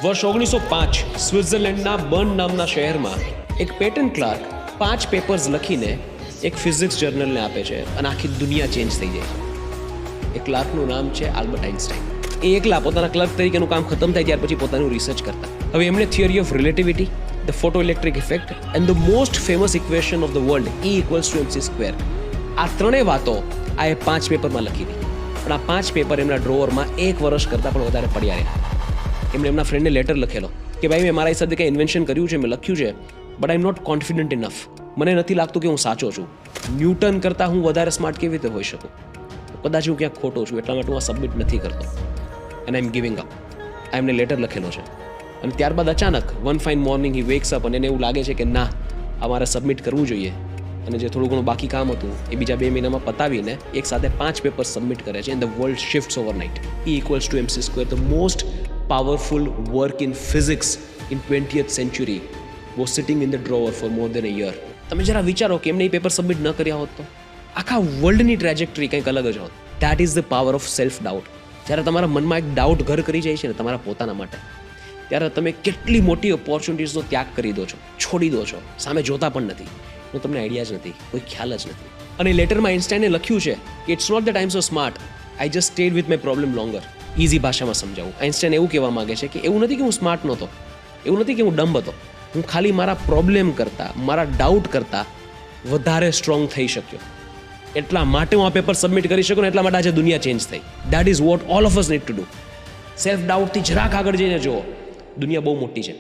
વર્ષ 1905 સ્વિટ્ઝરલેન્ડના બર્ન નામના શહેરમાં એક પેટન્ટ ક્લાર્ક 5 પેપર્સ લખીને એક ફિઝિક્સ જર્નલને આપે છે અને આખી દુનિયા ચેન્જ થઈ જાય છે. એ ક્લાર્કનું નામ છે આલ્બર્ટ આઇન્સ્ટાઈન. એ એકલા પોતાના ક્લર્ક તરીકેનું કામ ખતમ થાય ત્યાર પછી પોતાનું રિસર્ચ કરતા. હવે એમણે theory of relativity, the photo electric effect and the most famous equation of the world E=mc², આ ત્રણેય વાતો આ એ 5 પેપરમાં લખી હતી. પણ આ 5 પેપર એમના ડ્રોવરમાં 1 વર્ષ કરતાં પણ વધારે પડ્યા રહ્યા. એમણે એમના ફ્રેન્ડને લેટર લખેલો કે ભાઈ મેં મારા સાથે કંઈ ઇન્વેન્શન કર્યું છે, મેં લખ્યું છે, but I am not confident enough. મને નથી લાગતું કે હું સાચો છું. ન્યૂટન કરતાં હું વધારે સ્માર્ટ કેવી રીતે હોઈ શકું? કદાચ હું ક્યાંક ખોટો છું, એટલા માટે હું આ સબમિટ નથી કરતો and I am giving up. આ એમને લેટર લખેલો છે. અને ત્યારબાદ અચાનક વન ફાઇન મોર્નિંગ હી વેક્સ અપ અને એને એવું લાગે છે કે ના, આ મારે સબમિટ કરવું જોઈએ. અને જે થોડું ઘણું બાકી કામ હતું એ બીજા 2 મહિનામાં પતાવીને એક સાથે 5 પેપર સબમિટ કરે છે. And the world shifts overnight. E=mc², the most powerful work in physics in 20th century was sitting in the drawer for more than a year. તમે જરા વિચારો કે એમને એ પેપર સબમિટ ન કર્યા હોત તો આખા વર્લ્ડની ટ્રેજેક્ટરી કંઈક અલગ જ હોત. That is the power of self doubt. જ્યારે તમારા મનમાં એક ડાઉટ ઘર કરી જાય છે ને તમારા પોતાના માટે, ત્યારે તમે કેટલી મોટી ઓપોર્ચ્યુનિટીઝનો ત્યાગ કરી દો છો, છોડી દો છો, સામે જોતા પણ નથી. હું તમને આઈડિયા જ નથી, કોઈ ખ્યાલ જ નથી. અને લેટરમાં આઇન્સ્ટાઈને લખ્યું છે કે it's not that I am so smart, I just stayed with my problem longer. Easy ભાષામાં સમજાવું, આઇન્સ્ટાઈન એવું કહેવા માંગે છે કે એવું નથી કે હું સ્માર્ટ નહોતો, એવું નથી કે હું ડમ્બ હતો, હું ખાલી મારા પ્રોબ્લેમ કરતાં, મારા ડાઉટ કરતાં વધારે સ્ટ્રોંગ થઈ શક્યો. એટલા માટે હું આ પેપર સબમિટ કરી શકું ને એટલા માટે આજે દુનિયા ચેન્જ થઈ. That is what all of us need to do. Self ડાઉટથી જરાક આગળ જઈને જુઓ, દુનિયા બહુ મોટી છે.